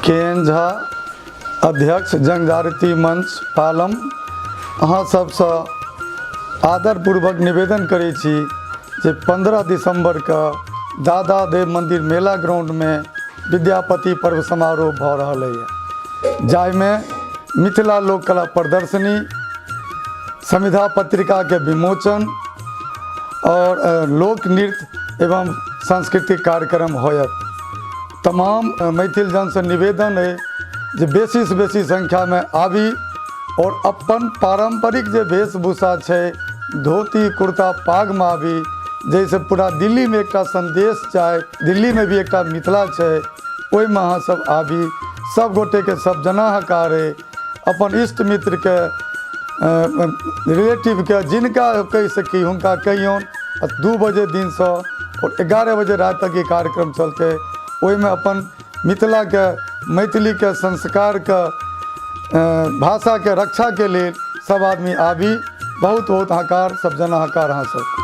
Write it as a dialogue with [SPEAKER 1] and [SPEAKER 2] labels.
[SPEAKER 1] के झा, अध्यक्ष जनजाति मंच पालम। अहाँ सबसँ आदरपूर्वक निवेदन करै छी जे 15 दिसंबर के दादा देव मंदिर मेला ग्राउंड में विद्यापति पर्व समारोह भऽ रहल है, जाहिमे मिथिला लोक कला प्रदर्शनी, संविधा पत्रिका के विमोचन और लोक नृत्य एवं सांस्कृतिक कार्यक्रम होयत। तमाम मैथिल जन से निवेदन है जे बेसी से बेसी संख्या में आबी और अपन पारंपरिक जे वेशभूषा है धोती कुर्ता पाग में आबी, जैसे पूरा दिल्ली में एक संदेश चाहे, दिल्ली में भी एक मिथिला है, ओहि में अहाँ सब आबी। सब गोटे के सब जना हकार है, अपन इष्ट मित्र के रिलेटिव के जिनका कह सकी हुनका कहियौन। 2 बजे दिन से और 11 बजे रात तक ये कार्यक्रम चलते, ओहि में अपन मिथिला के मैथिली के संस्कार के भाषा के रक्षा के लिए सब आदमी आबी। बहुत बहुत हकार, सब जना हकार अहाँ सब।